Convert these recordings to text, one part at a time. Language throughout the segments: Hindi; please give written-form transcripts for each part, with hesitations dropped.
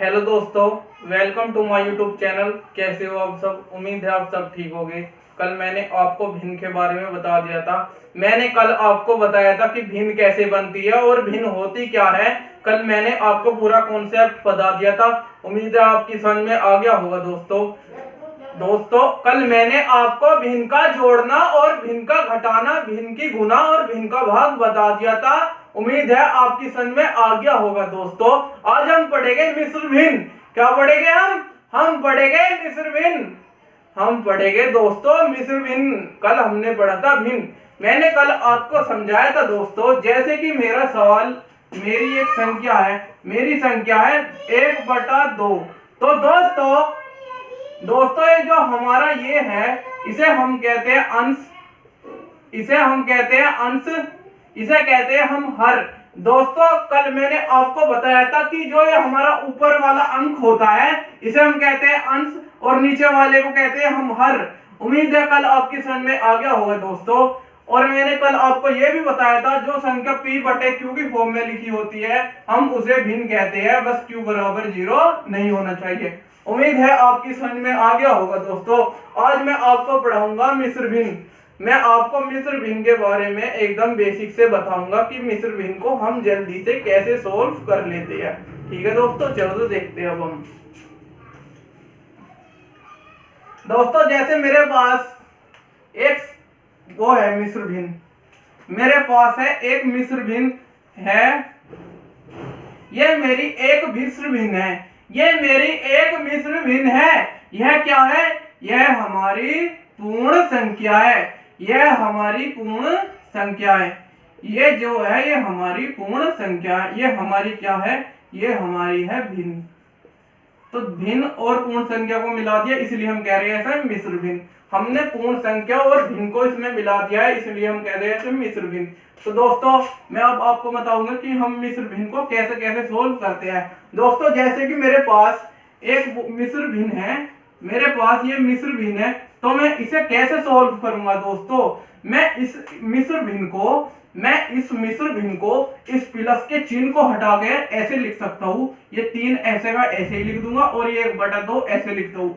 हेलो दोस्तों, welcome to my YouTube channel. कैसे हो आप सब? उम्मीद है आप सब ठीक होंगे। कल मैंने आपको भिन्न के बारे में बता दिया था। मैंने कल आपको बताया था कि भिन्न कैसे बनती है और भिन्न होती क्या है। कल मैंने आपको पूरा कॉन्सेप्ट बता दिया था। उम्मीद है आपकी समझ में आ गया होगा दोस्तों कल मैंने आपको भिन्न का जोड़ना और भिन्न का घटाना, भिन्न की गुना और भिन्न का भाग बता दिया था। उम्मीद है आपकी समझ में आ गया होगा दोस्तों। आज हम पढ़ेंगे मिश्र भिन्न। क्या पढ़ेंगे हम पढ़ेंगे मिश्र भिन्न। हम पढ़ेंगे दोस्तों मिश्र भिन्न। कल हमने पढ़ा था भिन्न। मैंने कल आपको समझाया था दोस्तों, जैसे कि मेरा सवाल, मेरी एक संख्या है, मेरी संख्या है 1/2। तो दोस्तों ये जो हमारा ये है, इसे हम कहते हैं अंश, इसे हम कहते हैं अंश, इसे कहते हैं हम हर। दोस्तों कल मैंने आपको बताया था कि जो ये हमारा ऊपर वाला अंक होता है इसे हम कहते हैं अंश और नीचे वाले को कहते हैं हम हर। उम्मीद है कल आपकी समझ में आ गया होगा दोस्तों। और मैंने कल आपको यह भी बताया था, जो संख्या P/Q की फॉर्म में लिखी होती है हम उसे भिन्न कहते हैं, बस Q बराबर 0 नहीं होना चाहिए। उम्मीद है आपकी समझ में आ गया होगा दोस्तों। आज मैं आपको पढ़ाऊंगा मिश्र भिन्न। मैं आपको मिश्र भिन्न के बारे में एकदम बेसिक से बताऊंगा कि मिश्र भिन्न को हम जल्दी से कैसे सोल्व कर लेते हैं। ठीक है दोस्तों, चलो तो देखते हैं अब हम। दोस्तों जैसे मेरे पास एक वो है मिश्र भिन्न, मेरे पास है एक मिश्र भिन्न है, ये मेरी एक मिश्र भिन्न है, ये मेरी एक मिश्र भिन्न है। यह क्या है? यह हमारी पूर्ण संख्या है, यह हमारी पूर्ण संख्या है। ये जो है ये हमारी पूर्ण संख्या है। ये हमारी क्या है? ये हमारी है भिन्न। तो भिन्न और पूर्ण संख्या को मिला दिया, इसलिए हम कह रहे हैं ऐसा मिश्र भिन्न। हमने पूर्ण संख्या और भिन्न को इसमें मिला दिया है, इसलिए हम कह रहे हैं मिश्र भिन्न। तो दोस्तों मैं अब आपको बताऊंगा कि हम मिश्र भिन्न को कैसे कैसे सोल्व करते हैं। दोस्तों जैसे कि मेरे पास एक मिश्र भिन्न है, मेरे पास ये मिश्र भिन्न है, तो मैं इसे कैसे सोल्व करूंगा दोस्तों? मैं इस मिश्र भिन्न को इस प्लस के चिन्ह को हटा के ऐसे लिख सकता हूं। ये 3 ऐसे का ऐसे ही लिख दूंगा और ये 1/2 ऐसे लिखता हूं।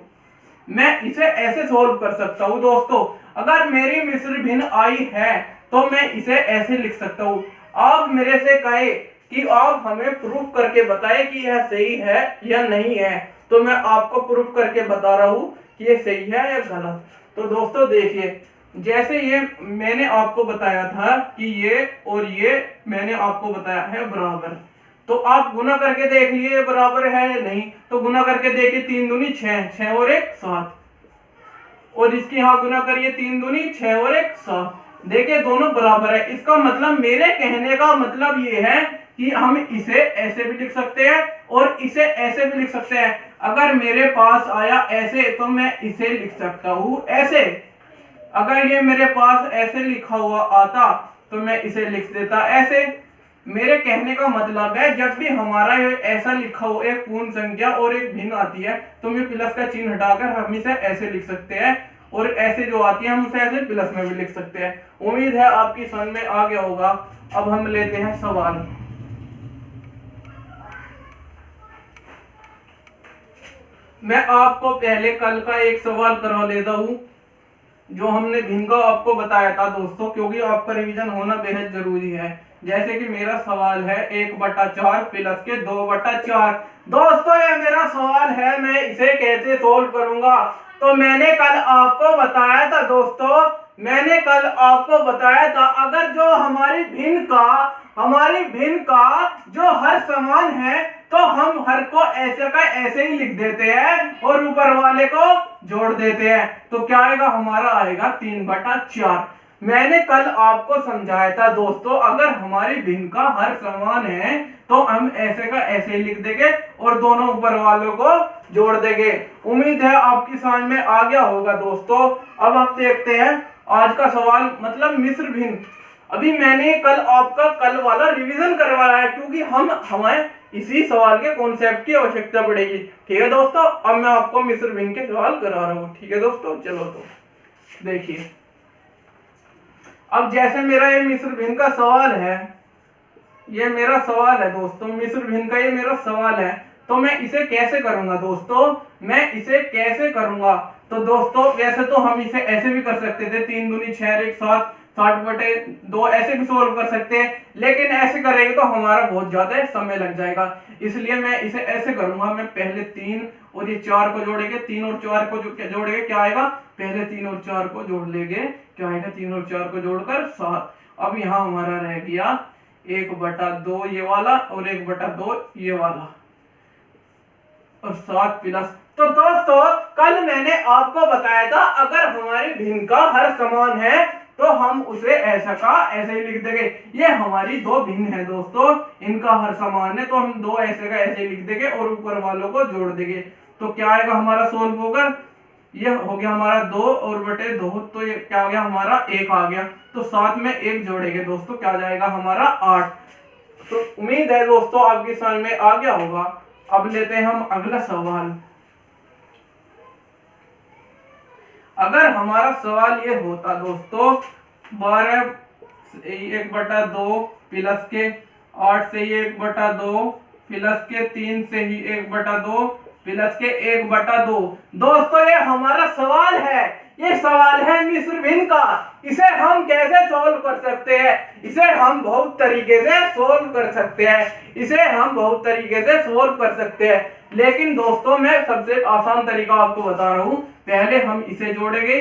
मैं इसे ऐसे सोल्व कर सकता हूं दोस्तों। अगर मेरी मिश्र भिन्न आई है तो मैं इसे ऐसे लिख सकता हूं। आप मेरे से कहे कि आप हमें प्रूफ करके बताएं कि यह सही है या नहीं है, तो मैं आपको प्रूफ करके बता रहा हूं कि ये सही है या गलत। तो दोस्तों देखिए, जैसे ये मैंने आपको बताया था कि ये और ये मैंने आपको बताया है बराबर, तो आप गुना करके देख लिए बराबर है या नहीं। तो गुना करके देखिए, 3 दूनी 6, 6 और 1 7, और इसकी यहां गुना करिए 3 दूनी 6 और 1 7। देखिए दोनों बराबर है। इसका मतलब, मेरे कहने का मतलब ये है कि हम इसे ऐसे भी लिख सकते हैं और इसे ऐसे भी लिख सकते हैं। अगर मेरे पास आया ऐसे तो मैं इसे लिख सकता हूं ऐसे। अगर ये मेरे पास ऐसे लिखा हुआ आता तो मैं इसे लिख देता ऐसे। मेरे कहने का मतलब है, जब भी हमारा ये ऐसा लिखा हो एक पूर्ण संख्या और एक भिन्न आती है तो मैं प्लस का चिन्ह हटाकर हम इसे ऐसे लिख सकते हैं, और ऐसे जो आती है हम उसे ऐसे प्लस में भी लिख सकते हैं। उम्मीद है आपकी समझ में आ गया होगा। अब हम लेते हैं सवाल। मैं आपको पहले कल का एक सवाल करवा लेता हूं, जो हमने भिन्न का आपको बताया था दोस्तों, क्योंकि आपका रिवीजन होना बेहद जरूरी है। जैसे कि मेरा सवाल है 1/4 प्लस के 2/4। दोस्तों ये मेरा सवाल है, मैं इसे कैसे सोल्व करूंगा? तो मैंने कल आपको बताया था दोस्तों, मैंने कल आपको बताया था, अगर जो हमारी भिन्न का जो हर समान है तो हम हर को ऐसे का ऐसे ही लिख देते हैं और ऊपर वाले को जोड़ देते हैं। तो क्या आएगा? हमारा आएगा 3/4। मैंने कल आपको समझाया था दोस्तों, अगर हमारी भिन्न का हर समान है तो हम ऐसे का ऐसे ही लिख देंगे और दोनों ऊपर वालों को जोड़ देंगे। उम्मीद है आपकी समझ में आ गया होगा दोस्तों। अब आप देखते हैं आज का सवाल, मतलब मिश्र भिन्न। अभी मैंने कल आपका कल वाला रिवीजन करवाया है, क्योंकि हमें इसी सवाल के कॉन्सेप्ट की आवश्यकता पड़ेगी। ठीक है दोस्तों, अब मैं आपको मिश्र भिन्न के सवाल करा रहा हूँ। ठीक है दोस्तों, चलो तो देखिए। अब जैसे मेरा ये मिश्र भिन्न का सवाल है, ये मेरा सवाल है दोस्तों, मिश्र भिन्न का ये मेरा सवाल है। तो मैं इसे कैसे करूंगा दोस्तों, मैं इसे कैसे करूंगा? तो दोस्तों वैसे तो हम इसे ऐसे भी कर सकते थे, 3 दूनी 6 1 7, 60/2 ऐसे भी सोल्व कर सकते हैं, लेकिन ऐसे करेंगे तो हमारा बहुत ज्यादा समय लग जाएगा। इसलिए मैं इसे ऐसे करूंगा, मैं पहले 3 और ये 4 को जोड़ेंगे, 3 और 4 को जोड़ेंगे क्या आएगा, पहले 3 और 4 को जोड़ लेंगे, क्या आएगा 3 और 4 को जोड़कर 7। अब यहाँ हमारा रह गया 1/2 ये वाला और 1/2 ये वाला और 7 प्लस। तो दोस्तों कल मैंने आपको बताया था अगर हमारी भिन्न का हर समान है तो हम उसे ऐसा का ऐसे ही लिख देंगे। ये हमारी दो भिन्न है दोस्तों, इनका हर समान है तो हम दो ऐसे का ऐसे ही लिख देंगे और ऊपर वालों को जोड़ देंगे। तो क्या आएगा हमारा सोल्व होकर, ये हो गया हमारा 2 और बटे 2, तो ये क्या आ गया हमारा 1 आ गया। तो 7 में 1 जोड़ेंगे दोस्तों, क्या जाएगा हमारा 8। तो उम्मीद है दोस्तों आपकी समझ में आ गया होगा। अब लेते हैं हम अगला सवाल। अगर हमारा सवाल ये होता दोस्तों 12 1/2 प्लस के 8 से ही 1/2 प्लस के 3 से ही 1/2 प्लस के 1/2। दोस्तों ये हमारा सवाल है, ये सवाल है मिश्र भिन्न का। इसे हम कैसे सोल्व कर सकते हैं? इसे हम बहुत तरीके से सोल्व कर सकते हैं, इसे हम बहुत तरीके से सोल्व कर सकते हैं। लेकिन दोस्तों मैं सबसे आसान तरीका आपको बता रहा हूं। पहले हम इसे जोड़ेंगे,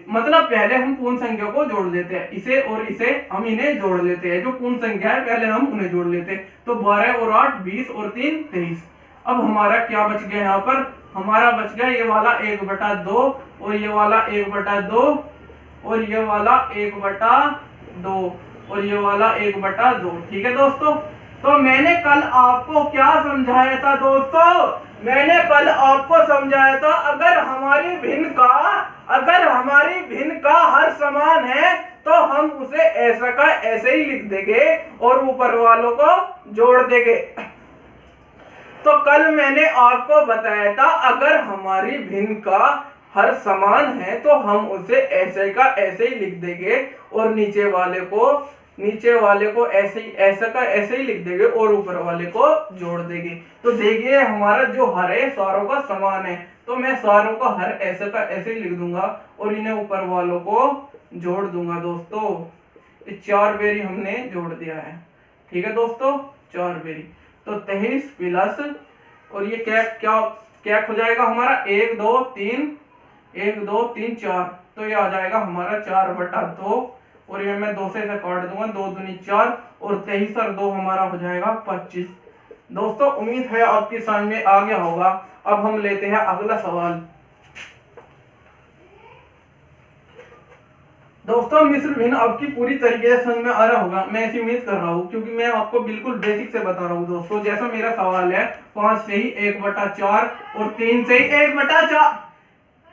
मतलब पहले हम पूर्ण संख्या को जोड़ लेते हैं, इसे और इसे हम इन्हें जोड़ लेते हैं। जो पूर्ण संख्या है पहले हम उन्हें जोड़ लेते हैं। तो 12 और 8 20 और 3 23। अब हमारा क्या बच गया यहाँ पर, हमारा बच गया ये वाला 1/2 और ये वाला 1/2 और ये वाला 1/2 और ये वाला 1/2। ठीक है दोस्तों। तो मैंने कल आपको क्या समझाया था दोस्तों, मैंने कल आपको समझाया था अगर हमारी भिन्न का हर समान है तो हम उसे ऐसा का ऐसे ही लिख देंगे और ऊपर वालों को जोड़ देंगे। तो कल मैंने आपको बताया था अगर हमारी भिन्न का हर समान है तो हम उसे ऐसे का ऐसे ही लिख देंगे और नीचे वाले को ऐसे ही ऐसा का ऐसे ही लिख देंगे और ऊपर वाले को जोड़ देंगे। तो देखिए हमारा जो हर है सारों का समान है, तो मैं सारों का हर ऐसा का ऐसे ही लिख दूंगा और इन्हें ऊपर वालों को जोड़ दूंगा। दोस्तों 4 बेरी हमने जोड़ दिया है। ठीक है दोस्तों, 4 बेरी। तो 23 प्लस और ये क्या हो जाएगा हमारा 1 2 3 4। तो ये आ जाएगा हमारा 4/2 और ये मैं 2 से काट दूंगा, 2 दूनी 4 और 23 और 2 हमारा हो जाएगा 25। दोस्तों उम्मीद है आपकी समझ में आ गया होगा। अब हम लेते हैं अगला सवाल। दोस्तों मिश्र भिन्न आपकी पूरी तरीके से समझ में आ रहा होगा, मैं ऐसी उम्मीद कर रहा हूँ, क्योंकि मैं आपको बिल्कुल बेसिक से बता रहा हूँ। दोस्तों जैसा मेरा सवाल है 5 से ही 1/4 और 3 से ही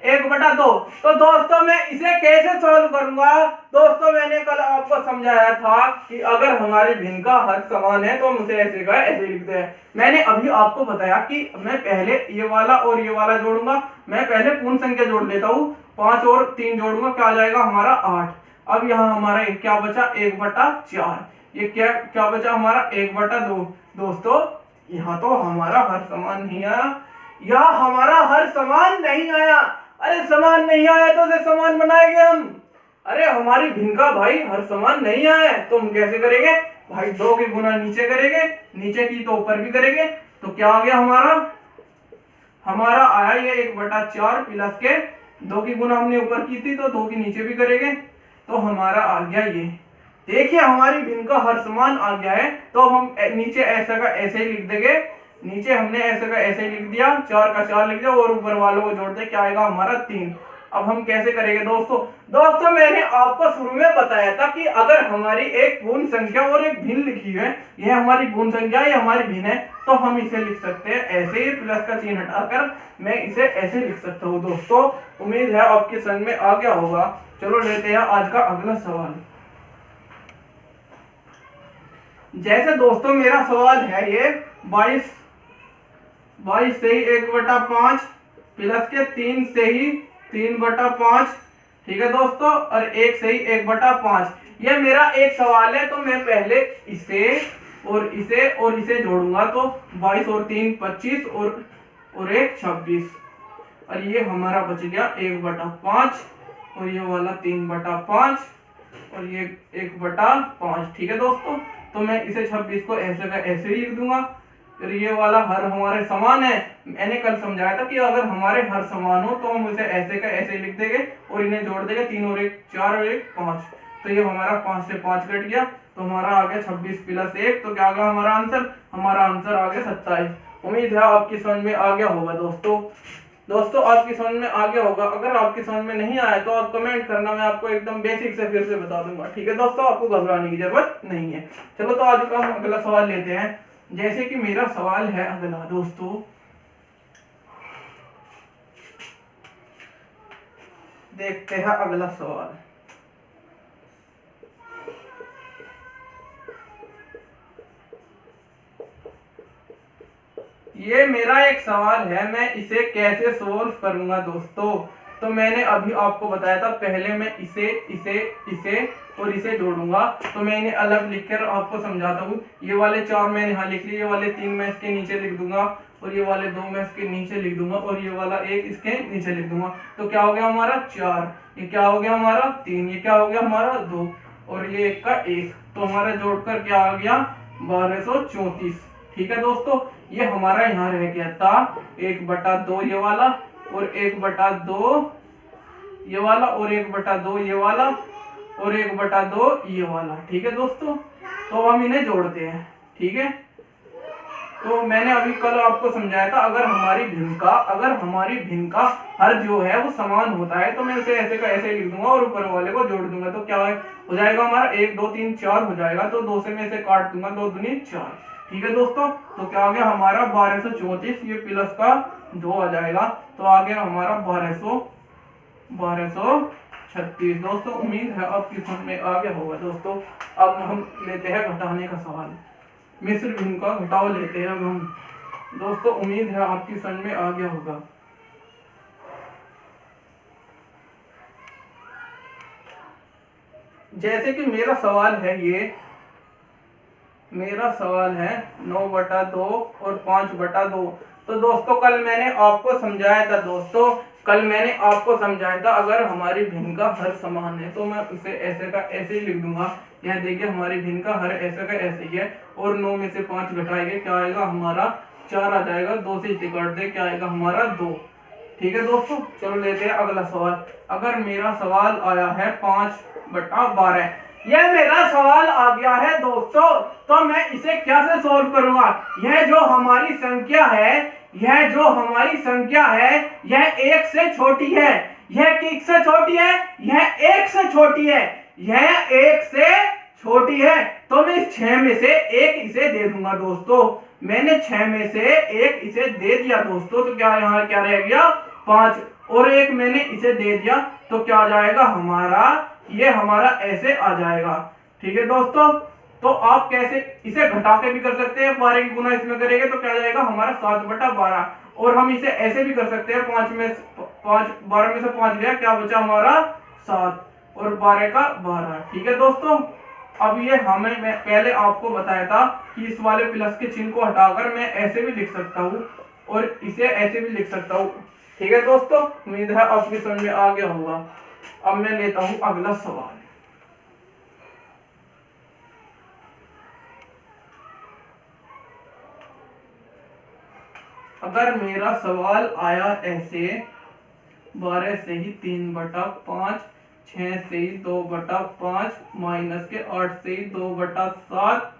1/2। तो दोस्तों मैं इसे कैसे सोल्व करूंगा? दोस्तों मैंने कल आपको समझाया था कि अगर हमारी भिन्न का हर समान है तो हम उसे ऐसे का ऐसे लिखते हैं। मैंने अभी आपको बताया कि मैं पहले ये वाला और ये वाला जोड़ूंगा। मैं पहले पूर्ण संख्या जोड़ लेता हूँ, 5 और 3 जोड़ूंगा, क्या आ जाएगा हमारा 8। अब यहाँ हमारा क्या बचा 1/4। ये क्या बचा हमारा 1/2। दोस्तों यहाँ तो हमारा हर समान नहीं आया, यहाँ हमारा हर समान नहीं आया। अरे समान नहीं आया तो उसे समान बनाएंगे हम। अरे हमारी भिन्न का भाई हर समान नहीं आया है तो हम कैसे करेंगे भाई, 2 की गुना नीचे करेंगे, नीचे की तो ऊपर भी करेंगे। तो क्या आ गया हमारा आया ये 1/4 प्लस के 2 की गुना हमने ऊपर की थी तो 2 की नीचे भी करेंगे, तो हमारा आ गया ये। देखिए हमारी भिन्न का हर समान आ गया है। तो हम नीचे ऐसा का ऐसे ही लिख देंगे, नीचे हमने ऐसे का ऐसे ही लिख दिया, 4 का 4 लिख दिया और ऊपर वालों को जोड़ दे, क्या आएगा हमारा 3। अब हम कैसे करेंगे दोस्तों मैंने आपको शुरू में बताया था कि अगर हमारी एक पूर्ण संख्या और एक भिन्न लिखी है, यह हमारी पूर्ण संख्या है, यह हमारी भिन्न है, तो हम इसे लिख सकते हैं ऐसे ही, प्लस का चिन्ह हटाकर मैं इसे ऐसे लिख सकता हूँ। दोस्तों उम्मीद है आपके समझ में आ गया होगा। चलो लेते हैं आज का अगला सवाल। जैसे दोस्तों मेरा सवाल है ये 22 से ही 1/5 प्लस के 3 से ही 3/5। ठीक है दोस्तों, और 1 से ही 1/5। यह मेरा एक सवाल है, तो मैं पहले इसे और इसे जोड़ूंगा तो 22 और 3 25 और 1 26, और ये हमारा बच गया 1/5, और ये वाला 3/5 और ये 1/5। ठीक है दोस्तों, तो मैं इसे 26 को ऐसे का ऐसे ही लिख दूंगा। फिर ये वाला हर हमारे समान है, मैंने कल समझाया था कि अगर हमारे हर समान हो तो हम इसे ऐसे का ऐसे लिख देंगे और इन्हें जोड़ देंगे, 3 और 1 4 और 1 5। तो ये हमारा 5 से 5 कट गया, तो हमारा आ गया 26 + 1, तो क्या आ गया हमारा आंसर? हमारा आंसर आ गया 27। उम्मीद है आपकी समझ में आ गया होगा दोस्तों आपकी समझ में आ गया होगा। अगर आपकी समझ में नहीं आया तो आप कमेंट करना, मैं आपको एकदम बेसिक से फिर से बता दूंगा। ठीक है दोस्तों, आपको घबराने की जरूरत नहीं है। चलो तो आज का हम अगला सवाल लेते हैं। जैसे कि मेरा सवाल है अगला दोस्तों, देखते हैं अगला सवाल। ये मेरा एक सवाल है, मैं इसे कैसे सोल्व करूंगा दोस्तों। तो मैंने अभी आपको बताया था, पहले मैं इसे और इसे जोड़ूंगा। तो मैं इन्हें अलग लिखकर आपको समझाता हूँ। ये वाले 4 मैंने यहाँ लिख लिए, ये वाले 3 मैं इसके नीचे लिख दूंगा, और ये वाले 2 मैं इसके नीचे लिख दूंगा, और ये वाला 1 इसके नीचे लिख दूंगा। तो क्या हो गया हमारा 4, ये क्या हो गया हमारा 3, ये क्या हो गया हमारा 2, और ये 1 का 1। तो हमारा जोड़कर क्या आ गया 1234। ठीक है दोस्तों, ये हमारा यहाँ रह गया था 1/2 ये वाला, और 1/2 ये वाला, और 1/2 ये वाला, और 1/2 ये वाला। ठीक है दोस्तों, तो हम इन्हें जोड़ते हैं। ठीक है, तो मैंने अभी कल आपको समझाया था, अगर हमारी भिन्न का हर जो है वो समान होता है तो मैं इसे ऐसे का ऐसे लिख दूंगा और ऊपर वाले को जोड़ दूंगा। तो क्या हो जाएगा हमारा 1 2 3 4 हो जाएगा। तो 2 से मैं इसे काट दूंगा, 2 दूनी 4। ठीक है दोस्तों, तो क्या आ गया हमारा 1234, ये प्लस का 2 आ जाएगा, तो आ गया हमारा 1236। दोस्तों उम्मीद है आपकी समझ में आ गया होगा दोस्तों। अब हम लेते हैं घटाने का सवाल, मिश्र भिन्न का घटाव लेते हैं अब हम। दोस्तों उम्मीद है आपकी समझ में आ गया होगा। जैसे कि मेरा सवाल है 9/2 और 5/2। तो दोस्तों कल मैंने आपको समझाया था अगर हमारी भिन्न का हर समान है तो मैं उसे ऐसे का ऐसे ही लिख दूंगा। यहाँ देखिए हमारी भिन्न का हर ऐसे का ऐसे ही है, और 9 में से 5 घटाएंगे क्या आएगा हमारा 4 आ जाएगा, 2 से इसे काट दे क्या आएगा हमारा 2। ठीक है दोस्तों, चलो लेते हैं अगला सवाल। अगर मेरा सवाल आया है 5/12, यह मेरा सवाल आ गया है दोस्तों, तो मैं इसे कैसे सोल्व करूंगा। यह जो हमारी संख्या है यह 1 से छोटी है, यह किससे छोटी है, यह 1 से छोटी है, यह 1 से छोटी है। तो मैं इस 6 में से 1 इसे दे दूंगा दोस्तों। मैंने 6 में से 1 इसे दे दिया दोस्तों, तो क्या यहाँ क्या रह गया 5, और 1 मैंने इसे दे दिया, तो क्या आ जाएगा हमारा, ये हमारा ऐसे आ जाएगा। ठीक है दोस्तों, तो आप कैसे इसे घटा के भी कर सकते हैं, 12 की गुना इसमें करेंगे तो क्या आ जाएगा हमारा 7/12, और हम इसे ऐसे भी कर सकते हैं 12 में से 5 गया, क्या बचा हमारा 7, और 12 का 12। ठीक है दोस्तों, अब ये मैं पहले आपको बताया था कि इस वाले प्लस के चिन्ह को हटाकर मैं ऐसे भी लिख सकता हूँ और इसे ऐसे भी लिख सकता हूँ। ठीक है दोस्तों, उम्मीद है आपकी समझ में आ गया होगा। अब मैं लेता हूं अगला सवाल। अगर मेरा सवाल आया ऐसे 12 से ही 3/5, 6 से ही 2/5, माइनस के 8 से ही 2/7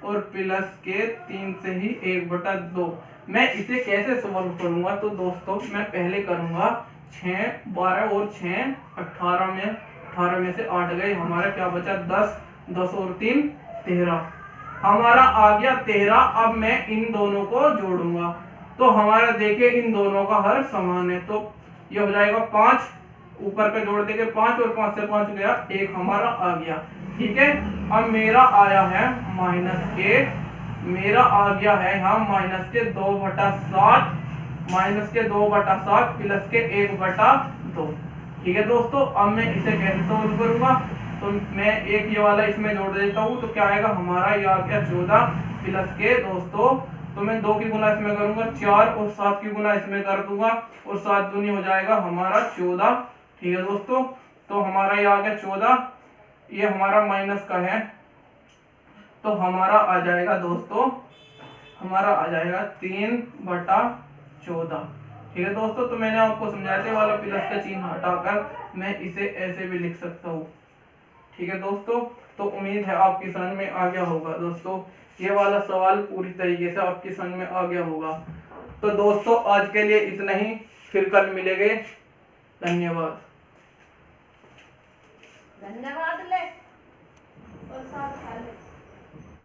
और प्लस के 3 से ही 1/2, मैं इसे कैसे सॉल्व करूंगा। तो दोस्तों मैं पहले करूंगा 6 12 और 6 18 में से 8 गए, हमारा क्या बचा 10, 10 और 3 13, हमारा आ गया 13। अब मैं इन दोनों को जोड़ूंगा, तो हमारा देखिए इन दोनों का हर समान है, तो ये हो जाएगा 5, ऊपर का जोड़ देंगे 5 और 5 से 5 गया 1, हमारा आ गया। ठीक है, अब मेरा आया है मेरा आ गया है यहाँ -2/7, -2/7 प्लस के 1/2। ठीक है दोस्तों, अब मैं इसे कैसे सोल्व करूंगा। तो तो मैं एक ये वाला इसमें जोड़ देता हूँ, तो क्या आएगा हमारा, ये आ गया 14 प्लस के दोस्तों, तो मैं 2 की गुना इसमें करूंगा 4 और 7 की गुना इसमें कर दूंगा और 7 दूनी हो जाएगा हमारा 14। ठीक है दोस्तों, तो हमारा ये आ गया 14, ये हमारा माइनस का है, तो हमारा आ जाएगा दोस्तों, हमारा आ जाएगा 3/14। ठीक है दोस्तों, तो मैंने आपको समझाते वाला प्लस का चिन्ह हटाकर मैं इसे ऐसे भी लिख सकता हूँ। ठीक है दोस्तों, तो उम्मीद है आपकी समझ में आ गया होगा दोस्तों, ये वाला सवाल पूरी तरीके से आपकी समझ में आ गया होगा। तो दोस्तों आज के लिए इतना ही, फिर कल मिलेंगे। धन्यवाद। धन्यवाद ले और साथ खा ले।